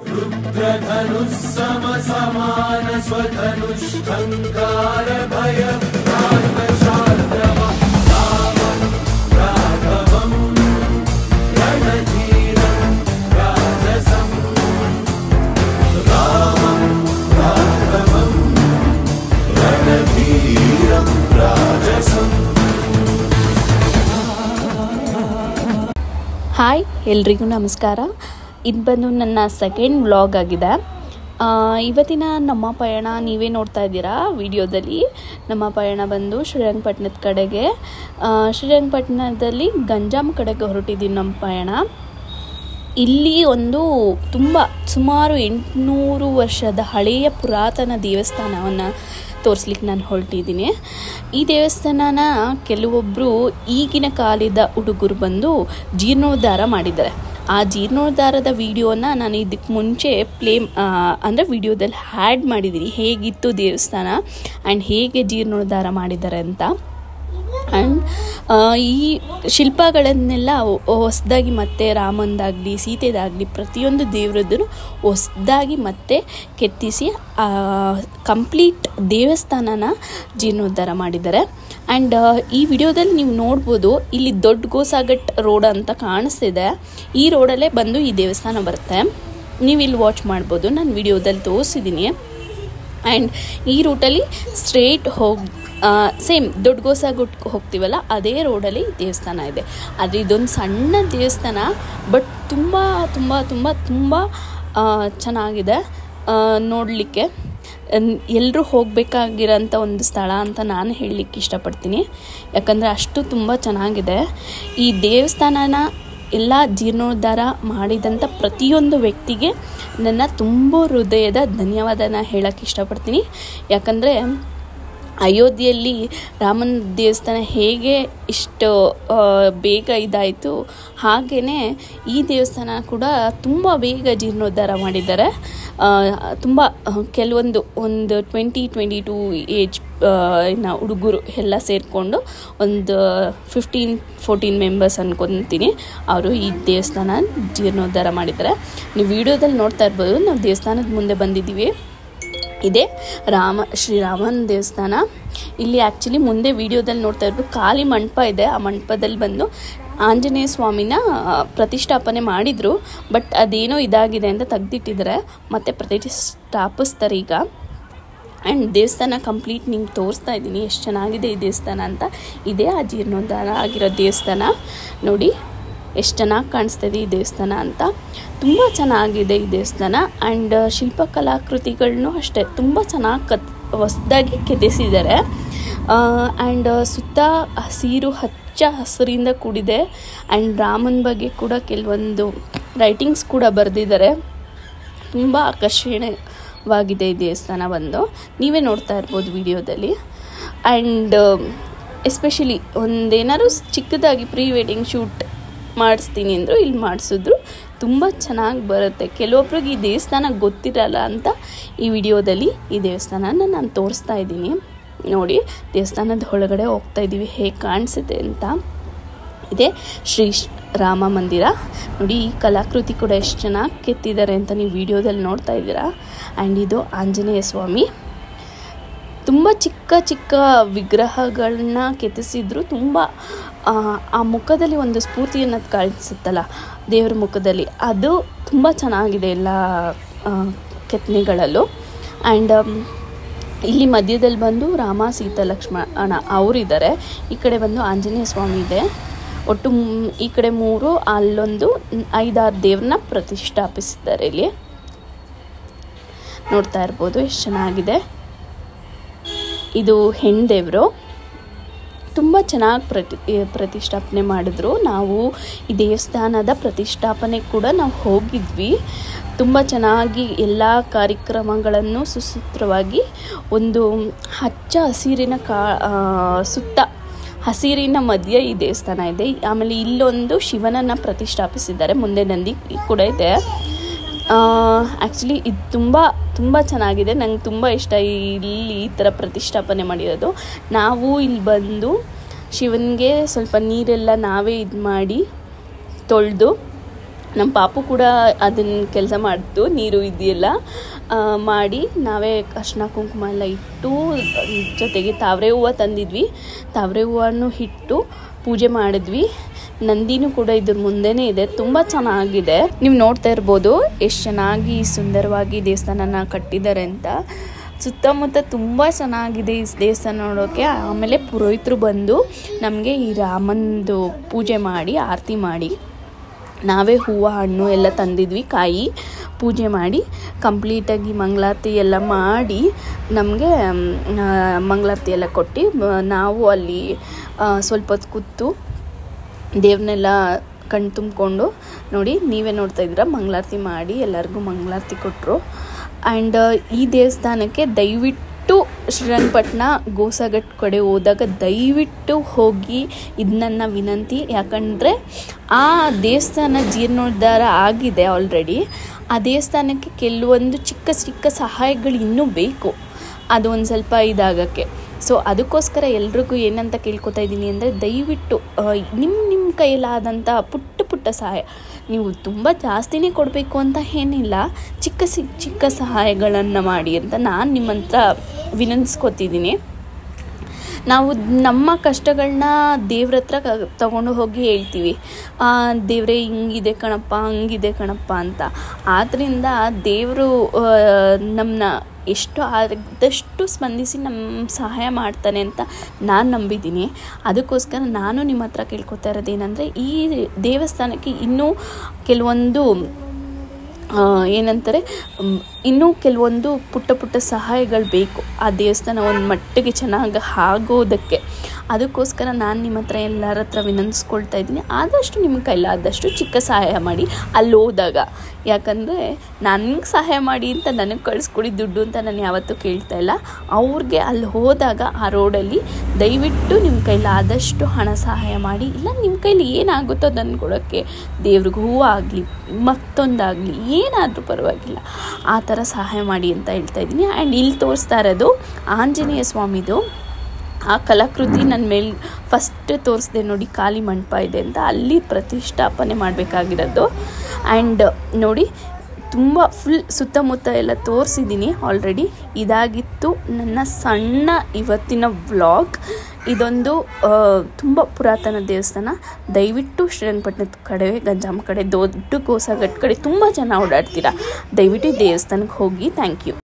रुद्रधनुस्समसमानस्वधनुष्ठङ्कार भयभ्रान्तशात्रवः रामं राघवं रणधीरं राजसं रामं राघवं रणधीरं राजसं. ಹಾಯ್ ಎಲ್ರಿಗೂ ನಮಸ್ಕಾರ. ಇದು ಬಂದು ನನ್ನ ಸೆಕೆಂಡ್ ವ್ಲಾಗ್ ಆಗಿದೆ. ಇವತ್ತಿನ ನಮ್ಮ ಪಯಣ ನೀವೇ ನೋಡ್ತಾ ಇದ್ದೀರಾ ವಿಡಿಯೋದಲ್ಲಿ. ನಮ್ಮ ಪಯಣ ಬಂದು ಶ್ರೀರಂಗಪಟ್ಟಣದ ಕಡೆಗೆ, ಶ್ರೀರಂಗಪಟ್ಟಣದಲ್ಲಿ ಗಂಜಾಂ ಕಡೆಗೆ ಹೊರಟಿದ್ದೀವಿ ನಮ್ಮ ಪಯಣ. ಇಲ್ಲಿ ಒಂದು ಸುಮಾರು 800 ವರ್ಷದ ಹಳೆಯ ಪುರಾತನ ದೇವಸ್ಥಾನವನ್ನು ತೋರಿಸ್ಲಿಕ್ಕೆ ನಾನು ಹೊರಟಿದ್ದೀನಿ. ಈ ದೇವಸ್ಥಾನನ ಕೆಲವೊಬ್ಬರು ಈಗಿನ ಕಾಲದ ಹುಡುಗರು ಬಂದು ಜೀರ್ಣೋದ್ಧಾರ ಮಾಡಿದ್ದಾರೆ. ಆ ಜೀರ್ಣೋದ್ಧಾರದ ವಿಡಿಯೋನ ನಾನು ಇದಕ್ಕೆ ಮುಂಚೆ ಅಂದರೆ ವಿಡಿಯೋದಲ್ಲಿ ಆ್ಯಡ್ ಮಾಡಿದ್ದೀನಿ, ಹೇಗಿತ್ತು ದೇವಸ್ಥಾನ ಆ್ಯಂಡ್ ಹೇಗೆ ಜೀರ್ಣೋದ್ಧಾರ ಮಾಡಿದ್ದಾರೆ ಅಂತ. ಆ್ಯಂಡ್ ಈ ಶಿಲ್ಪಗಳನ್ನೆಲ್ಲ ಹೊಸದಾಗಿ ಮತ್ತೆ ರಾಮಂದಾಗಲಿ ಸೀತೆದಾಗಲಿ ಪ್ರತಿಯೊಂದು ದೇವರದ್ದು ಹೊಸದಾಗಿ ಮತ್ತೆ ಕೆತ್ತಿಸಿ ಕಂಪ್ಲೀಟ್ ದೇವಸ್ಥಾನನ ಜೀರ್ಣೋದ್ಧಾರ ಮಾಡಿದ್ದಾರೆ. ಆ್ಯಂಡ್ ಈ ವಿಡಿಯೋದಲ್ಲಿ ನೀವು ನೋಡ್ಬೋದು, ಇಲ್ಲಿ ದೊಡ್ಡ ಗೋಸಾಘಟ್ ರೋಡ್ ಅಂತ ಕಾಣಿಸ್ತಿದೆ. ಈ ರೋಡಲ್ಲೇ ಬಂದು ಈ ದೇವಸ್ಥಾನ ಬರುತ್ತೆ. ನೀವು ಇಲ್ಲಿ ವಾಚ್ ಮಾಡ್ಬೋದು, ನಾನು ವಿಡಿಯೋದಲ್ಲಿ ತೋರಿಸಿದ್ದೀನಿ. ಆ್ಯಂಡ್ ಈ ರೂಟಲ್ಲಿ ಸ್ಟ್ರೇಟ್ ಸೇಮ್ ದೊಡ್ಡ ಗೋಸಾಘಟ್ಗೆ ಹೋಗ್ತೀವಲ್ಲ ಅದೇ ರೋಡಲ್ಲಿ ದೇವಸ್ಥಾನ ಇದೆ. ಆದರೆ ಇದೊಂದು ಸಣ್ಣ ದೇವಸ್ಥಾನ, ಬಟ್ ತುಂಬ ತುಂಬ ತುಂಬ ತುಂಬ ಚೆನ್ನಾಗಿದೆ ನೋಡಲಿಕ್ಕೆ. ಎಲ್ಲರೂ ಹೋಗಬೇಕಾಗಿರೋಂಥ ಒಂದು ಸ್ಥಳ ಅಂತ ನಾನು ಹೇಳಲಿಕ್ಕೆ ಇಷ್ಟಪಡ್ತೀನಿ, ಯಾಕಂದರೆ ಅಷ್ಟು ತುಂಬ ಚೆನ್ನಾಗಿದೆ. ಈ ದೇವಸ್ಥಾನನ ಎಲ್ಲ ಜೀರ್ಣೋದ್ಧಾರ ಮಾಡಿದಂಥ ಪ್ರತಿಯೊಂದು ವ್ಯಕ್ತಿಗೆ ನನ್ನ ತುಂಬ ಹೃದಯದ ಧನ್ಯವಾದನ ಹೇಳೋಕ್ಕೆ ಇಷ್ಟಪಡ್ತೀನಿ. ಯಾಕಂದರೆ ಅಯೋಧ್ಯೆಯಲ್ಲಿ ರಾಮನ ದೇವಸ್ಥಾನ ಹೇಗೆ ಇಷ್ಟು ಬೇಗ ಇದಾಯಿತು, ಹಾಗೆಯೇ ಈ ದೇವಸ್ಥಾನ ಕೂಡ ತುಂಬ ಬೇಗ ಜೀರ್ಣೋದ್ಧಾರ ಮಾಡಿದ್ದಾರೆ. ತುಂಬ ಕೆಲವೊಂದು 22 ಏಜ್ ಹುಡುಗರು ಎಲ್ಲ ಸೇರಿಕೊಂಡು ಒಂದು 15-14 ಮೆಂಬರ್ಸ್ ಅನ್ಕೊತೀನಿ, ಅವರು ಈ ದೇವಸ್ಥಾನ ಜೀರ್ಣೋದ್ಧಾರ ಮಾಡಿದ್ದಾರೆ. ನೀವು ವಿಡಿಯೋದಲ್ಲಿ ನೋಡ್ತಾ ಇರ್ಬೋದು, ನಾವು ದೇವಸ್ಥಾನದ ಮುಂದೆ ಬಂದಿದ್ದೀವಿ. ಇದೇ ಶ್ರೀರಾಮನ ದೇವಸ್ಥಾನ. ಇಲ್ಲಿ ಆ್ಯಕ್ಚುಲಿ ಮುಂದೆ ವಿಡಿಯೋದಲ್ಲಿ ನೋಡ್ತಾ ಇರ್ಬೋದು ಖಾಲಿ ಮಂಟಪ ಇದೆ. ಆ ಮಂಟಪದಲ್ಲಿ ಬಂದು ಆಂಜನೇಯ ಸ್ವಾಮಿನ ಪ್ರತಿಷ್ಠಾಪನೆ ಮಾಡಿದರು, ಬಟ್ ಅದೇನೋ ಇದಾಗಿದೆ ಅಂತ ತೆಗೆದಿಟ್ಟಿದ್ದಾರೆ, ಮತ್ತೆ ಪ್ರತಿಷ್ಠಾಪಿಸ್ತಾರೆ ಈಗ. ಆ್ಯಂಡ್ ದೇವಸ್ಥಾನ ಕಂಪ್ಲೀಟ್ ನಿಮ್ಗೆ ತೋರಿಸ್ತಾ ಇದ್ದೀನಿ ಎಷ್ಟು ಚೆನ್ನಾಗಿದೆ ಈ ದೇವಸ್ಥಾನ ಅಂತ. ಇದೇ ಆ ಜೀರ್ಣೋದ್ಧಾರ ಆಗಿರೋ ದೇವಸ್ಥಾನ. ನೋಡಿ ಎಷ್ಟು ಚೆನ್ನಾಗಿ ಕಾಣಿಸ್ತಿದೆ ಈ ದೇವಸ್ಥಾನ ಅಂತ. ತುಂಬ ಚೆನ್ನಾಗಿದೆ ಈ ದೇವಸ್ಥಾನ. ಆ್ಯಂಡ್ ಶಿಲ್ಪಕಲಾಕೃತಿಗಳನ್ನೂ ಅಷ್ಟೇ ತುಂಬ ಚೆನ್ನಾಗಿ ಹೊಸದಾಗಿ ಕೆತ್ತಿಸಿದ್ದಾರೆ. ಆ್ಯಂಡ್ ಸುತ್ತ ಹಚ್ಚ ಹಸಿರಿಂದ ಕೂಡಿದೆ. ಆ್ಯಂಡ್ ರಾಮನ ಬಗ್ಗೆ ಕೂಡ ಕೆಲವೊಂದು ರೈಟಿಂಗ್ಸ್ ಕೂಡ ಬರೆದಿದ್ದಾರೆ. ತುಂಬ ಆಕರ್ಷಣೀಯವಾಗಿದೆ ಈ ದೇವಸ್ಥಾನ ಬಂದು, ನೀವೇ ನೋಡ್ತಾ ಇರ್ಬೋದು ವಿಡಿಯೋದಲ್ಲಿ. ಆ್ಯಂಡ್ ಎಸ್ಪೆಷಲಿ ಒಂದೇನಾದ್ರು ಚಿಕ್ಕದಾಗಿ ಪ್ರೀ ವೆಡ್ಡಿಂಗ್ ಶೂಟ್ ಮಾಡಿಸ್ತೀನಿ ಅಂದರು ಇಲ್ಲಿ ಮಾಡಿಸಿದ್ರು, ತುಂಬ ಚೆನ್ನಾಗಿ ಬರುತ್ತೆ. ಕೆಲವೊಬ್ರಿಗೆ ಈ ದೇವಸ್ಥಾನ ಗೊತ್ತಿರಲ್ಲ ಅಂತ ಈ ವಿಡಿಯೋದಲ್ಲಿ ಈ ದೇವಸ್ಥಾನನ ನಾನು ತೋರಿಸ್ತಾ ಇದ್ದೀನಿ. ನೋಡಿ ದೇವಸ್ಥಾನದ ಒಳಗಡೆ ಹೋಗ್ತಾ ಇದ್ದೀವಿ, ಹೇಗೆ ಕಾಣಿಸುತ್ತೆ ಅಂತ. ಇದೇ ಶ್ರೀ ರಾಮ ಮಂದಿರ. ನೋಡಿ ಈ ಕಲಾಕೃತಿ ಕೂಡ ಎಷ್ಟು ಚೆನ್ನಾಗಿ ಕೆತ್ತಿದ್ದಾರೆ ಅಂತ ನೀವು ವಿಡಿಯೋದಲ್ಲಿ ನೋಡ್ತಾ ಇದ್ದೀರಾ. ಆ್ಯಂಡ್ ಇದು ಆಂಜನೇಯ ಸ್ವಾಮಿ. ತುಂಬ ಚಿಕ್ಕ ಚಿಕ್ಕ ವಿಗ್ರಹಗಳನ್ನ ಕೆತ್ತಿಸಿದ್ರು. ತುಂಬ ಆ ಮುಖದಲ್ಲಿ ಒಂದು ಸ್ಫೂರ್ತಿ ಅನ್ನೋದು ಕಾಣಿಸುತ್ತಲ್ಲ ದೇವರ ಮುಖದಲ್ಲಿ, ಅದು ತುಂಬ ಚೆನ್ನಾಗಿದೆ ಎಲ್ಲ ಕೆತ್ತನೆಗಳಲ್ಲೂ. ಆ್ಯಂಡ್ ಇಲ್ಲಿ ಮಧ್ಯದಲ್ಲಿ ಬಂದು ರಾಮ ಸೀತಾ ಲಕ್ಷ್ಮಣ ಅವರಿದ್ದಾರೆ. ಈ ಕಡೆ ಬಂದು ಆಂಜನೇಯ ಸ್ವಾಮಿ ಇದೆ. ಒಟ್ಟು ಈ ಕಡೆ 3, ಅಲ್ಲೊಂದು 5-6 ದೇವ್ರನ್ನ ಪ್ರತಿಷ್ಠಾಪಿಸಿದ್ದಾರೆ. ಇಲ್ಲಿ ನೋಡ್ತಾ ಇರ್ಬೋದು ಎಷ್ಟು ಚೆನ್ನಾಗಿದೆ. ಇದು ಹೆಣ್ದೇವರು, ತುಂಬ ಚೆನ್ನಾಗಿ ಪ್ರತಿಷ್ಠಾಪನೆ ಮಾಡಿದ್ರು. ನಾವು ಈ ದೇವಸ್ಥಾನದ ಪ್ರತಿಷ್ಠಾಪನೆ ಕೂಡ ನಾವು ಹೋಗಿದ್ವಿ. ತುಂಬ ಚೆನ್ನಾಗಿ ಎಲ್ಲ ಕಾರ್ಯಕ್ರಮಗಳನ್ನು ಸುಸೂತ್ರವಾಗಿ ಒಂದು ಹಚ್ಚ ಹಸಿರಿನ ಸುತ್ತ ಹಸಿರಿನ ಮಧ್ಯೆ ಈ ದೇವಸ್ಥಾನ ಇದೆ. ಆಮೇಲೆ ಇಲ್ಲೊಂದು ಶಿವನನ್ನು ಪ್ರತಿಷ್ಠಾಪಿಸಿದ್ದಾರೆ, ಮುಂದೆ ನಂದಿ ಕೂಡ ಇದೆ. ಆ್ಯಕ್ಚುಲಿ ಇದು ತುಂಬ ಚೆನ್ನಾಗಿದೆ, ನಂಗೆ ತುಂಬ ಇಷ್ಟ ಇಲ್ಲಿ ಈ ಥರ ಪ್ರತಿಷ್ಠಾಪನೆ ಮಾಡಿರೋದು. ನಾವು ಇಲ್ಲಿ ಬಂದು ಶಿವನಿಗೆ ಸ್ವಲ್ಪ ನೀರೆಲ್ಲ ನಾವೇ ಇದು ಮಾಡಿ ತೊಳೆದು ನಮ್ಮ ಪಾಪು ಕೂಡ ಅದನ್ನ ಕೆಲಸ ಮಾಡಿದ್ದು, ನೀರು ಇದೆಯಲ್ಲ ಮಾಡಿ ನಾವೇ ಅರ್ಶಿನ ಕುಂಕುಮ ಎಲ್ಲ ಇಟ್ಟು, ಜೊತೆಗೆ ತಾವರೆ ಹೂವು ತಂದಿದ್ವಿ, ತಾವರೆ ಹೂವನ್ನು ಇಟ್ಟು ಪೂಜೆ ಮಾಡಿದ್ವಿ. ನಂದಿನೂ ಕೂಡ ಇದ್ರ ಮುಂದೆನೇ ಇದೆ, ತುಂಬ ಚೆನ್ನಾಗಿದೆ. ನೀವು ನೋಡ್ತಾ ಇರ್ಬೋದು ಎಷ್ಟು ಚೆನ್ನಾಗಿ ಸುಂದರವಾಗಿ ದೇವಸ್ಥಾನನ ಕಟ್ಟಿದ್ದಾರೆ ಅಂತ. ಸುತ್ತಮುತ್ತ ತುಂಬ ಚೆನ್ನಾಗಿದೆ ಈ ದೇವಸ್ಥಾನ ನೋಡೋಕ್ಕೆ. ಆಮೇಲೆ ಪುರೋಹಿತರು ಬಂದು ನಮಗೆ ಈ ರಾಮಂದು ಪೂಜೆ ಮಾಡಿ ಆರತಿ ಮಾಡಿ, ನಾವೇ ಹೂವು ಹಣ್ಣು ಎಲ್ಲ ತಂದಿದ್ವಿ, ಕಾಯಿ ಪೂಜೆ ಮಾಡಿ ಕಂಪ್ಲೀಟಾಗಿ ಮಂಗಳಾರತಿ ಎಲ್ಲ ಮಾಡಿ ನಮಗೆ ಮಂಗಳಾರತಿ ಎಲ್ಲ ಕೊಟ್ಟು ನಾವು ಅಲ್ಲಿ ಸ್ವಲ್ಪ ಹೊತ್ತು ಕೂತು ದೇವ್ರನ್ನೆಲ್ಲ ಕಣ್ಣು ತುಂಬಿಕೊಂಡು, ನೋಡಿ ನೀವೇ ನೋಡ್ತಾ ಇದ್ದೀರಾ, ಮಂಗಳಾರತಿ ಮಾಡಿ ಎಲ್ಲರಿಗೂ ಮಂಗಳಾರತಿ ಕೊಟ್ಟರು. ಆ್ಯಂಡ್ ಈ ದೇವಸ್ಥಾನಕ್ಕೆ ದಯವಿಟ್ಟು ಶ್ರೀರಂಗಪಟ್ಟಣ ಗೋಸಾಘಟ್ ಕಡೆ ಹೋದಾಗ ದಯವಿಟ್ಟು ಹೋಗಿ, ಇದು ನನ್ನ ವಿನಂತಿ. ಯಾಕಂದರೆ ಆ ದೇವಸ್ಥಾನ ಜೀರ್ಣೋದ್ಧಾರ ಆಗಿದೆ ಆಲ್ರೆಡಿ. ಆ ದೇವಸ್ಥಾನಕ್ಕೆ ಕೆಲವೊಂದು ಚಿಕ್ಕ ಚಿಕ್ಕ ಸಹಾಯಗಳು ಇನ್ನೂ ಬೇಕು, ಅದು ಒಂದು ಸ್ವಲ್ಪ ಇದಾಗೋಕ್ಕೆ. ಸೊ ಅದಕ್ಕೋಸ್ಕರ ಎಲ್ರಿಗೂ ಏನಂತ ಕೇಳ್ಕೊತಾ ಇದ್ದೀನಿ ಅಂದರೆ, ದಯವಿಟ್ಟು ನಿಮ್ಮ ಕೈಲಾದಂಥ ಪುಟ್ಟ ಸಹಾಯ, ನೀವು ತುಂಬ ಜಾಸ್ತಿನೇ ಕೊಡಬೇಕು ಅಂತ ಏನಿಲ್ಲ, ಚಿಕ್ಕ ಸಹಾಯಗಳನ್ನು ಮಾಡಿ ಅಂತ ನಾನು ನಿಮ್ಮ ಹತ್ರ ವಿನಂತಿಸ್ಕೊತಿದ್ದೀನಿ. ನಾವು ನಮ್ಮ ಕಷ್ಟಗಳನ್ನ ದೇವ್ರ ಹತ್ರ ತಗೊಂಡು ಹೋಗಿ ಹೇಳ್ತೀವಿ, ದೇವರೇ ಹಿಂಗಿದೆ ಕಣಪ್ಪ, ಹಂಗಿದೆ ಕಣಪ್ಪ ಅಂತ. ಆದ್ದರಿಂದ ದೇವರು ನಮ್ಮನ್ನ ಎಷ್ಟು ಆದಷ್ಟು ಸ್ಪಂದಿಸಿ ನಮ್ಮ ಸಹಾಯ ಮಾಡ್ತಾನೆ ಅಂತ ನಾನು ನಂಬಿದ್ದೀನಿ. ಅದಕ್ಕೋಸ್ಕರ ನಾನು ನಿಮ್ಮ ಹತ್ರ ಕೇಳ್ಕೊತಾ ಇರೋದೇನೆಂದರೆ, ಈ ದೇವಸ್ಥಾನಕ್ಕೆ ಇನ್ನೂ ಕೆಲವೊಂದು ಏನಂತಾರೆ, ಇನ್ನೂ ಕೆಲವೊಂದು ಪುಟ್ಟ ಸಹಾಯಗಳು ಬೇಕು ಆ ದೇವಸ್ಥಾನ ಒಂದು ಮಟ್ಟಿಗೆ ಚೆನ್ನಾಗಿ ಆಗೋದಕ್ಕೆ. ಅದಕ್ಕೋಸ್ಕರ ನಾನು ನಿಮ್ಮ ಹತ್ರ ಎಲ್ಲರ ಹತ್ರ ವಿನಂತಿಸ್ಕೊಳ್ತಾ ಇದ್ದೀನಿ, ಆದಷ್ಟು ನಿಮ್ಮ ಕೈಲಾದಷ್ಟು ಚಿಕ್ಕ ಸಹಾಯ ಮಾಡಿ ಅಲ್ಲಿ ಹೋದಾಗ. ಯಾಕಂದರೆ ನನಗೆ ಸಹಾಯ ಮಾಡಿ ಅಂತ ನನಗೆ ಕಳಿಸ್ಕೊಡಿ ದುಡ್ಡು ಅಂತ ನಾನು ಯಾವತ್ತೂ ಕೇಳ್ತಾ ಇಲ್ಲ. ಅವ್ರಿಗೆ ಅಲ್ಲಿ ಹೋದಾಗ ಆ ರೋಡಲ್ಲಿ ದಯವಿಟ್ಟು ನಿಮ್ಮ ಕೈಲಾದಷ್ಟು ಹಣ ಸಹಾಯ ಮಾಡಿ, ಇಲ್ಲ ನಿಮ್ಮ ಕೈಲಿ ಏನಾಗುತ್ತೋ ಅದನ್ನು ಕೊಡೋಕ್ಕೆ, ದೇವ್ರಿಗೆ ಹೂವು ಆಗಲಿ ಮತ್ತೊಂದಾಗಲಿ ಏನಾದರೂ ಪರವಾಗಿಲ್ಲ, ಆ ಥರ ಸಹಾಯ ಮಾಡಿ ಅಂತ ಹೇಳ್ತಾ ಇದ್ದೀನಿ. ಆ್ಯಂಡ್ ಇಲ್ಲಿ ತೋರಿಸ್ತಾ ಇರೋದು ಆಂಜನೇಯ ಸ್ವಾಮಿದು ಆ ಕಲಾಕೃತಿ. ನನ್ನ ಮೇಲೆ ಫಸ್ಟ್ ತೋರಿಸ್ದೆ ನೋಡಿ, ಖಾಲಿ ಮಂಟಪ ಇದೆ ಅಂತ, ಅಲ್ಲಿ ಪ್ರತಿಷ್ಠಾಪನೆ ಮಾಡಬೇಕಾಗಿರೋದು. ಆ್ಯಂಡ್ ನೋಡಿ ತುಂಬ ಫುಲ್ ಸುತ್ತಮುತ್ತ ಎಲ್ಲ ತೋರಿಸಿದ್ದೀನಿ ಆಲ್ರೆಡಿ. ಇದಾಗಿತ್ತು ನನ್ನ ಸಣ್ಣ ಇವತ್ತಿನ ವ್ಲಾಗ್. ಇದೊಂದು ತುಂಬ ಪುರಾತನ ದೇವಸ್ಥಾನ. ದಯವಿಟ್ಟು ಶ್ರೀರಂಗಪಟ್ಟಣದ ಕಡೆ, ಗಂಜಾಮ ಕಡೆ, ದೊಡ್ಡ ಗೋಸಾಘಟ್ ಕಡೆ ತುಂಬ ಜನ ಓಡಾಡ್ತೀರಾ, ದಯವಿಟ್ಟು ಈ ದೇವಸ್ಥಾನಕ್ಕೆ ಹೋಗಿ. Thank you.